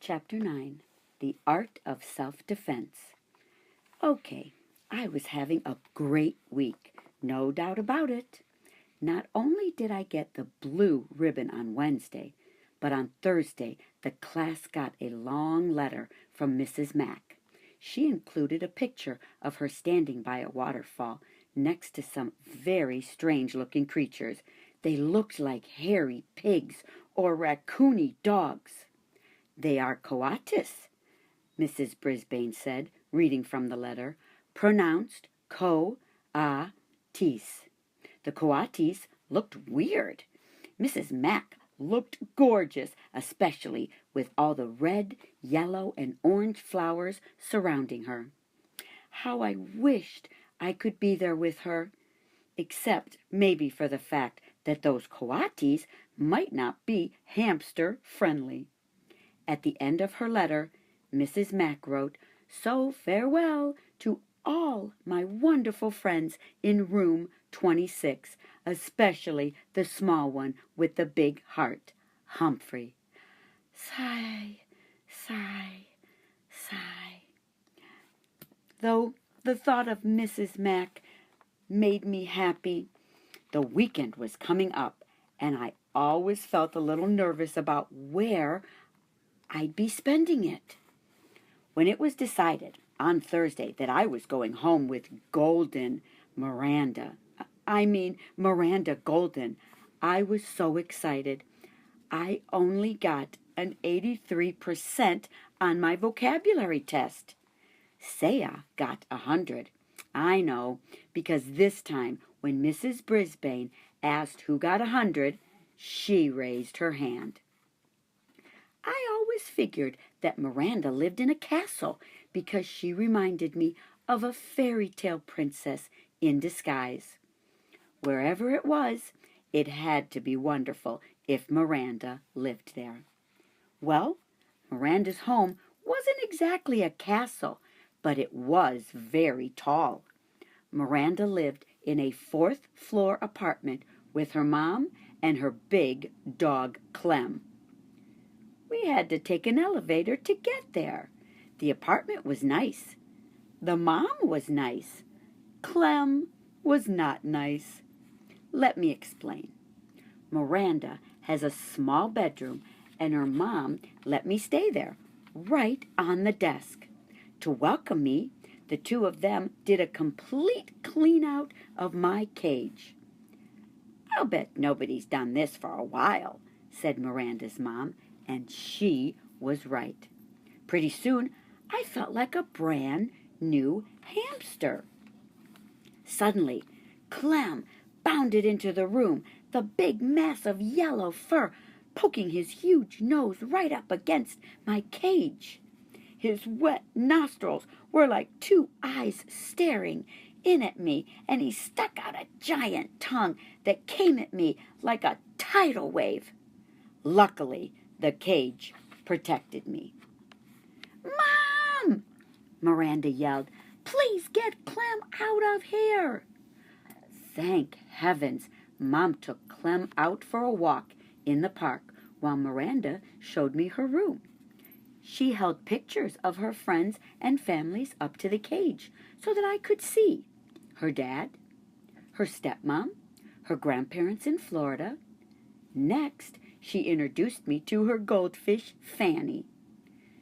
Chapter 9, The Art of Self-Defense. Okay, I was having a great week, no doubt about it. Not only did I get the blue ribbon on Wednesday, but on Thursday the class got a long letter from Mrs. Mack. She included a picture of her standing by a waterfall next to some very strange-looking creatures. They looked like hairy pigs or raccoony dogs. "They are coatis," Mrs. Brisbane said, reading from the letter, "pronounced co-a-tis." The coatis looked weird. Mrs. Mack looked gorgeous, especially with all the red, yellow, and orange flowers surrounding her. How I wished I could be there with her, except maybe for the fact that those coatis might not be hamster-friendly. At the end of her letter, Mrs. Mack wrote, "So farewell to all my wonderful friends in room 26, especially the small one with the big heart, Humphrey." Sigh, sigh, sigh. Though the thought of Mrs. Mack made me happy, the weekend was coming up, and I always felt a little nervous about where I'd be spending it. When it was decided on Thursday that I was going home with Miranda Golden, I was so excited. I only got an 83% on my vocabulary test. Saya got 100. I know, because this time when Mrs. Brisbane asked who got 100, she raised her hand. I always figured that Miranda lived in a castle because she reminded me of a fairy tale princess in disguise. Wherever it was, it had to be wonderful if Miranda lived there. Well, Miranda's home wasn't exactly a castle, but it was very tall. Miranda lived in a 4th-floor apartment with her mom and her big dog Clem. We had to take an elevator to get there. The apartment was nice. The mom was nice. Clem was not nice. Let me explain. Miranda has a small bedroom, and her mom let me stay there, right on the desk. To welcome me, the two of them did a complete clean-out of my cage. "I'll bet nobody's done this for a while," said Miranda's mom, and she was right. Pretty soon, I felt like a brand new hamster. Suddenly, Clem bounded into the room, the big mass of yellow fur poking his huge nose right up against my cage. His wet nostrils were like 2 eyes staring in at me, and he stuck out a giant tongue that came at me like a tidal wave. Luckily, the cage protected me. "Mom!" Miranda yelled. "Please get Clem out of here!" Thank heavens, Mom took Clem out for a walk in the park while Miranda showed me her room. She held pictures of her friends and families up to the cage so that I could see her dad, her stepmom, her grandparents in Florida. Next, she introduced me to her goldfish, Fanny.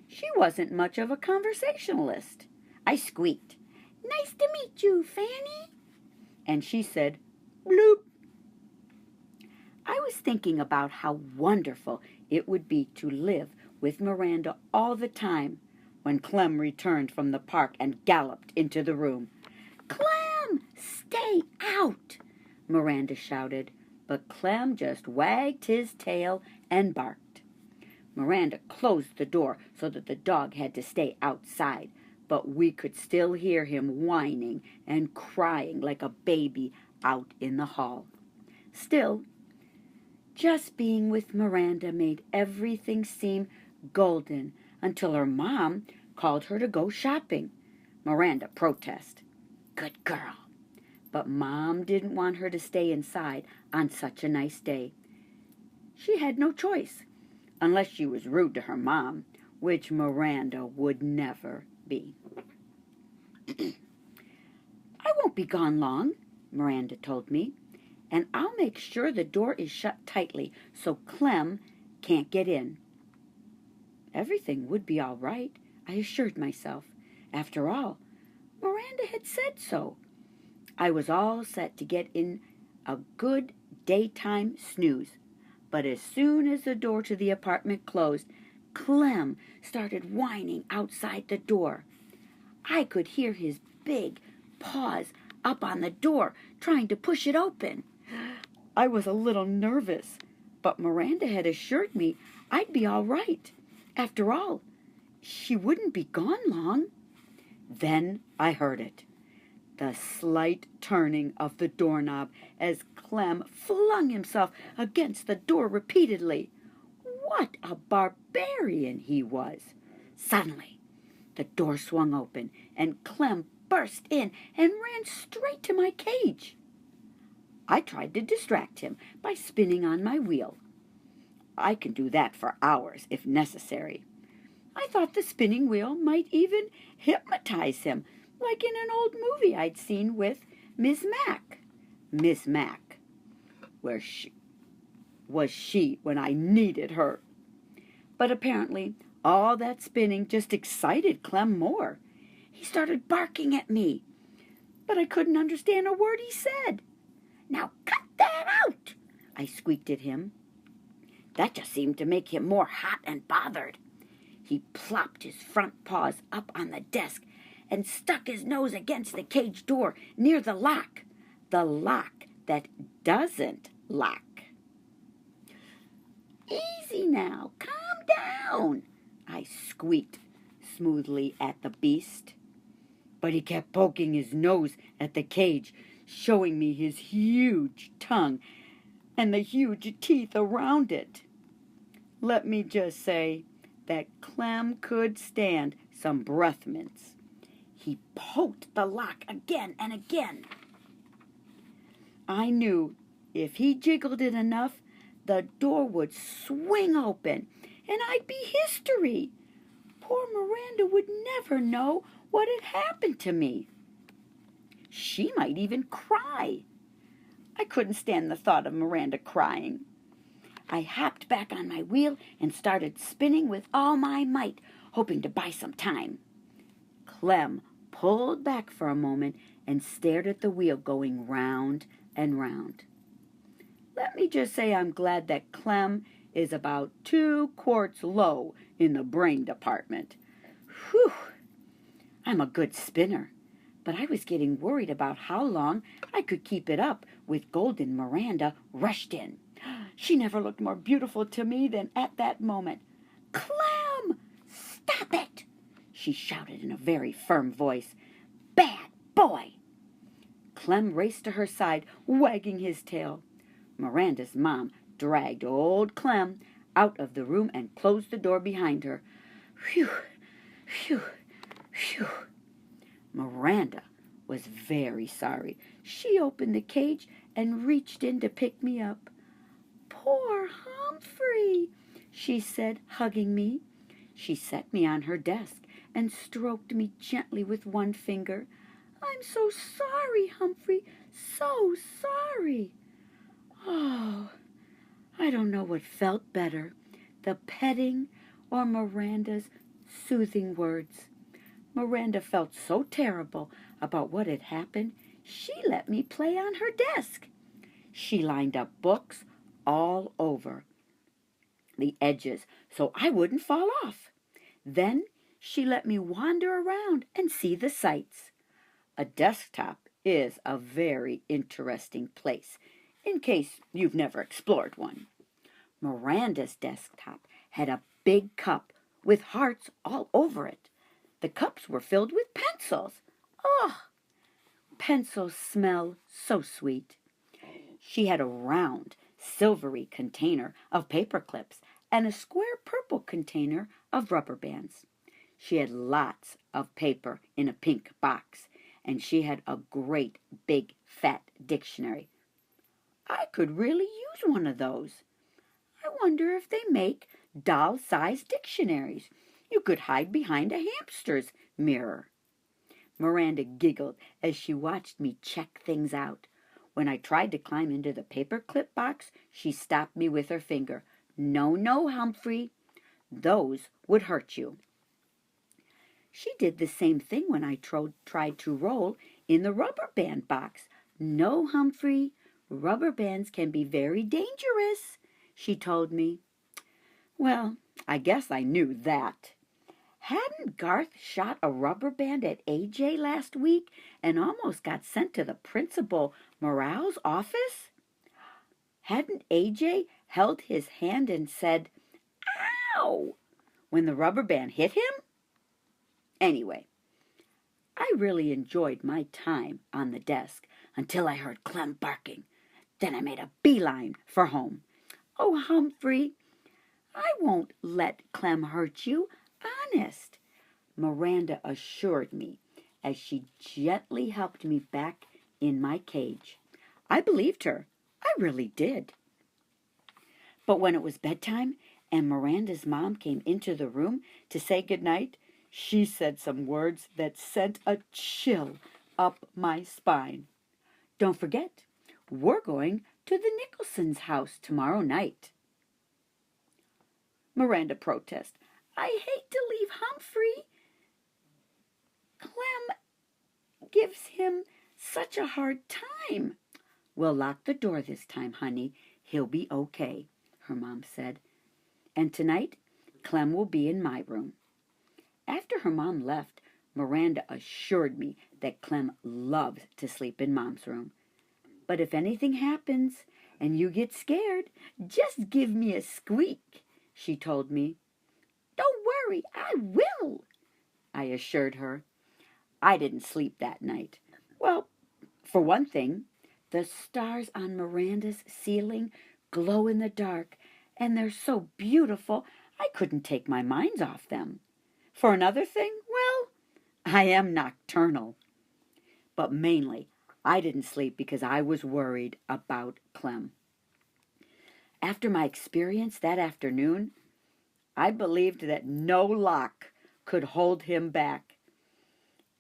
She wasn't much of a conversationalist. I squeaked, "Nice to meet you, Fanny." And she said, "Bloop." I was thinking about how wonderful it would be to live with Miranda all the time when Clem returned from the park and galloped into the room. "Clem, stay out!" Miranda shouted, but Clem just wagged his tail and barked. Miranda closed the door so that the dog had to stay outside, but we could still hear him whining and crying like a baby out in the hall. Still, just being with Miranda made everything seem golden until her mom called her to go shopping. Miranda protested. Good girl. But Mom didn't want her to stay inside on such a nice day. She had no choice, unless she was rude to her mom, which Miranda would never be. I won't be gone long, Miranda told me, and I'll make sure the door is shut tightly so Clem can't get in. Everything would be all right, I assured myself. After all, Miranda had said so. I was all set to get in a good daytime snooze. But as soon as the door to the apartment closed, Clem started whining outside the door. I could hear his big paws up on the door, trying to push it open. I was a little nervous, but Miranda had assured me I'd be all right. After all, she wouldn't be gone long. Then I heard it. The slight turning of the doorknob as Clem flung himself against the door repeatedly. What a barbarian he was! Suddenly, the door swung open, and Clem burst in and ran straight to my cage. I tried to distract him by spinning on my wheel. I can do that for hours if necessary. I thought the spinning wheel might even hypnotize him, like in an old movie I'd seen with Miss Mac. Miss Mac, where was she when I needed her? But apparently all that spinning just excited Clem more. He started barking at me, but I couldn't understand a word he said. "Now cut that out!" I squeaked at him. That just seemed to make him more hot and bothered. He plopped his front paws up on the desk and stuck his nose against the cage door near the lock that doesn't lock. "Easy now, calm down," I squeaked smoothly at the beast. But he kept poking his nose at the cage, showing me his huge tongue and the huge teeth around it. Let me just say that Clem could stand some breath mints. He poked the lock again and again. I knew if he jiggled it enough, the door would swing open, and I'd be history. Poor Miranda would never know what had happened to me. She might even cry. I couldn't stand the thought of Miranda crying. I hopped back on my wheel and started spinning with all my might, hoping to buy some time. Clem pulled back for a moment and stared at the wheel going round and round. Let me just say I'm glad that Clem is about 2 quarts low in the brain department. Whew! I'm a good spinner, but I was getting worried about how long I could keep it up with Golden Miranda rushed in. She never looked more beautiful to me than at that moment. "Clem! Stop it!" she shouted in a very firm voice. "Bad boy!" Clem raced to her side, wagging his tail. Miranda's mom dragged old Clem out of the room and closed the door behind her. Phew, phew, phew. Miranda was very sorry. She opened the cage and reached in to pick me up. "Poor Humphrey," she said, hugging me. She set me on her desk and stroked me gently with one finger. "I'm so sorry, Humphrey, so sorry." Oh, I don't know what felt better, the petting or Miranda's soothing words. Miranda felt so terrible about what had happened, she let me play on her desk. She lined up books all over the edges so I wouldn't fall off. Then she let me wander around and see the sights. A desktop is a very interesting place, in case you've never explored one. Miranda's desktop had a big cup with hearts all over it. The cups were filled with pencils. Oh, pencils smell so sweet. She had a round, silvery container of paper clips and a square purple container of rubber bands. She had lots of paper in a pink box, and she had a great big fat dictionary. I could really use one of those. I wonder if they make doll-sized dictionaries, You could hide behind a hamster's mirror." Miranda giggled as she watched me check things out. When I tried to climb into the paperclip box, she stopped me with her finger. "No, no, Humphrey. Those would hurt you." She did the same thing when I tried to roll in the rubber band box. "No, Humphrey, rubber bands can be very dangerous," she told me. Well, I guess I knew that. Hadn't Garth shot a rubber band at AJ last week and almost got sent to the Principal Morale's office? Hadn't AJ held his hand and said, "Ow!" when the rubber band hit him? Anyway, I really enjoyed my time on the desk until I heard Clem barking. Then I made a beeline for home. "Oh, Humphrey, I won't let Clem hurt you, honest," Miranda assured me as she gently helped me back in my cage. I believed her. I really did. But when it was bedtime and Miranda's mom came into the room to say goodnight, she said some words that sent a chill up my spine. "Don't forget, we're going to the Nicholsons' house tomorrow night." Miranda protested. "I hate to leave Humphrey. Clem gives him such a hard time." "We'll lock the door this time, honey. He'll be okay," her mom said. "And tonight, Clem will be in my room." After her mom left, Miranda assured me that Clem loves to sleep in Mom's room. "But if anything happens and you get scared, just give me a squeak," she told me. "Don't worry, I will," I assured her. I didn't sleep that night. Well, for one thing, the stars on Miranda's ceiling glow in the dark, and they're so beautiful I couldn't take my mind off them. For another thing, well, I am nocturnal. But mainly, I didn't sleep because I was worried about Clem. After my experience that afternoon, I believed that no lock could hold him back.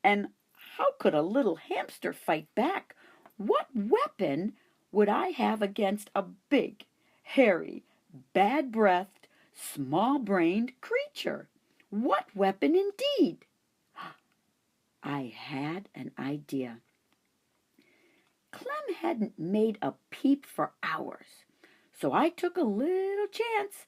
And how could a little hamster fight back? What weapon would I have against a big, hairy, bad-breathed, small-brained creature? What weapon indeed? I had an idea. Clem hadn't made a peep for hours, so I took a little chance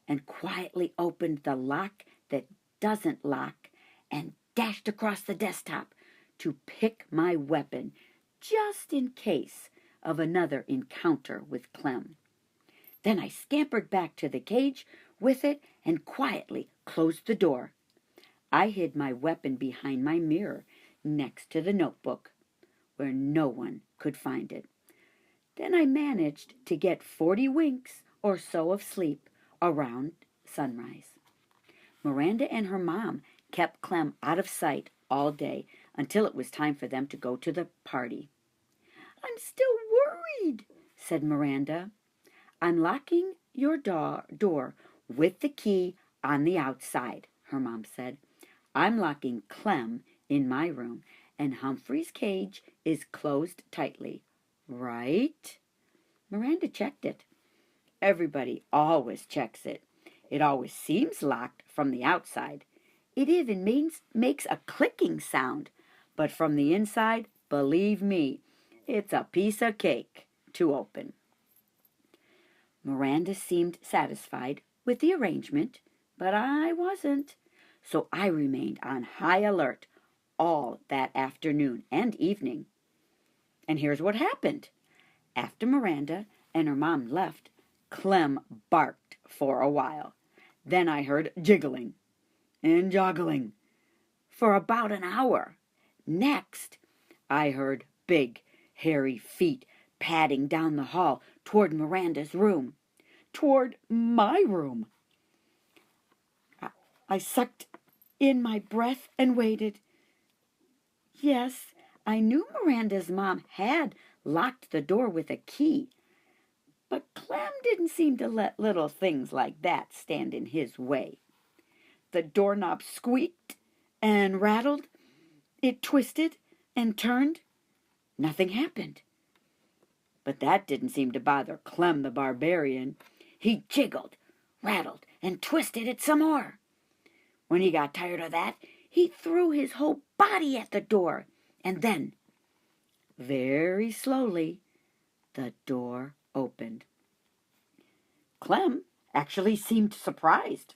and quietly opened the lock that doesn't lock and dashed across the desktop to pick my weapon just in case of another encounter with Clem. Then I scampered back to the cage with it and quietly closed the door. I hid my weapon behind my mirror next to the notebook, where no one could find it. Then I managed to get 40 winks or so of sleep around sunrise. Miranda and her mom kept Clem out of sight all day until it was time for them to go to the party. "I'm still worried," said Miranda. "I'm locking your door with the key on the outside," her mom said. "I'm locking Clem in my room, and Humphrey's cage is closed tightly. Right?" Miranda checked it. Everybody always checks it. It always seems locked from the outside. It even makes a clicking sound. But from the inside, believe me, it's a piece of cake to open. Miranda seemed satisfied with the arrangement, but I wasn't. So I remained on high alert all that afternoon and evening. And here's what happened. After Miranda and her mom left, Clem barked for a while. Then I heard jiggling and joggling for about an hour. Next, I heard big, hairy feet padding down the hall toward Miranda's room, toward my room. I sucked in my breath and waited. Yes, I knew Miranda's mom had locked the door with a key, but Clem didn't seem to let little things like that stand in his way. The doorknob squeaked and rattled. It twisted and turned. Nothing happened. But that didn't seem to bother Clem the barbarian. He jiggled, rattled, and twisted it some more. When he got tired of that, he threw his whole body at the door, and then, very slowly, the door opened. Clem actually seemed surprised,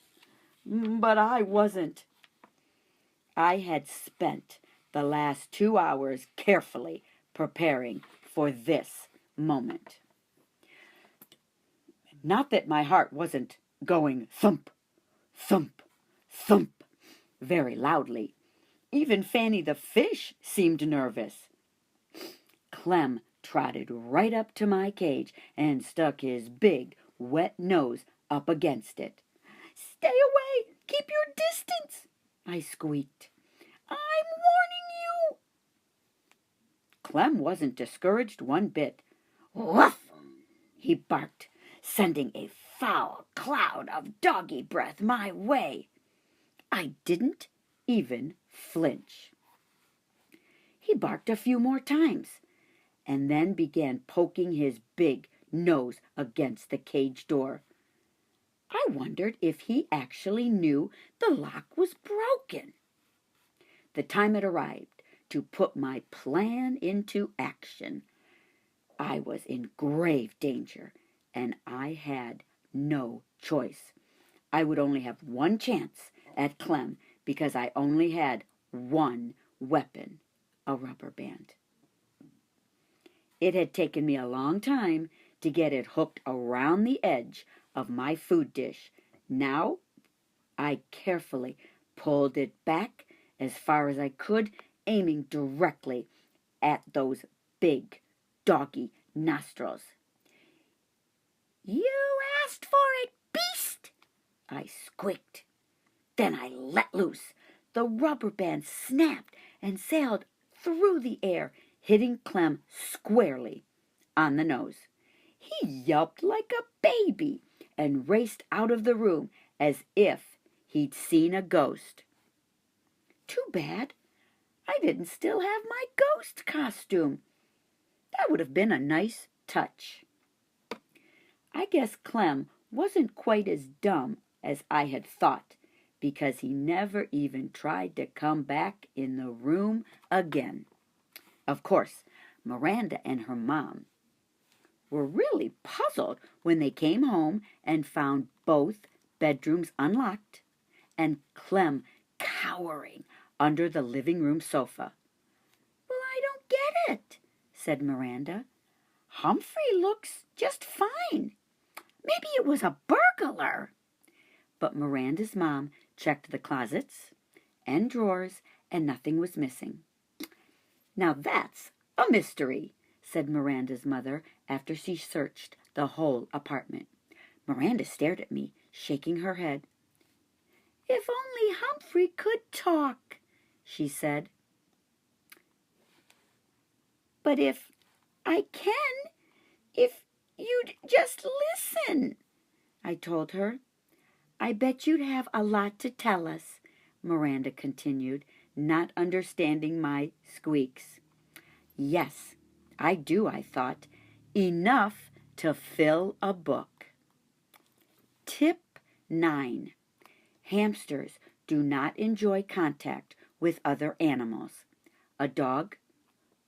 but I wasn't. I had spent the last 2 hours carefully preparing for this moment. Not that my heart wasn't going thump, thump, thump very loudly. Even Fanny the fish seemed nervous. Clem trotted right up to my cage and stuck his big, wet nose up against it. "Stay away! Keep your distance!" I squeaked. "I'm warning you!" Clem wasn't discouraged one bit. "Woof!" he barked, sending a foul cloud of doggy breath my way. I didn't even flinch. He barked a few more times, and then began poking his big nose against the cage door. I wondered if he actually knew the lock was broken. The time had arrived to put my plan into action. I was in grave danger, and I had no choice. I would only have one chance at Clem because I only had one weapon, a rubber band. It had taken me a long time to get it hooked around the edge of my food dish. Now I carefully pulled it back as far as I could, aiming directly at those big doggy nostrils. "You asked for it, beast!" I squeaked. Then I let loose. The rubber band snapped and sailed through the air, hitting Clem squarely on the nose. He yelped like a baby and raced out of the room as if he'd seen a ghost. Too bad I didn't still have my ghost costume. That would have been a nice touch. I guess Clem wasn't quite as dumb as I had thought, because he never even tried to come back in the room again. Of course, Miranda and her mom were really puzzled when they came home and found both bedrooms unlocked and Clem cowering under the living room sofa. "Well, I don't get it," said Miranda. "Humphrey looks just fine. Maybe it was a burglar." But Miranda's mom checked the closets and drawers, and nothing was missing. "Now that's a mystery," said Miranda's mother after she searched the whole apartment. Miranda stared at me, shaking her head. "If only Humphrey could talk," she said. "But if I can, if you'd just listen," I told her. "I bet you'd have a lot to tell us," Miranda continued, not understanding my squeaks. Yes, I do, I thought. Enough to fill a book. Tip 9. Hamsters do not enjoy contact with other animals. A dog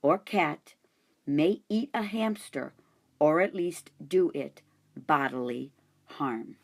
or cat may eat a hamster or at least do it bodily harm.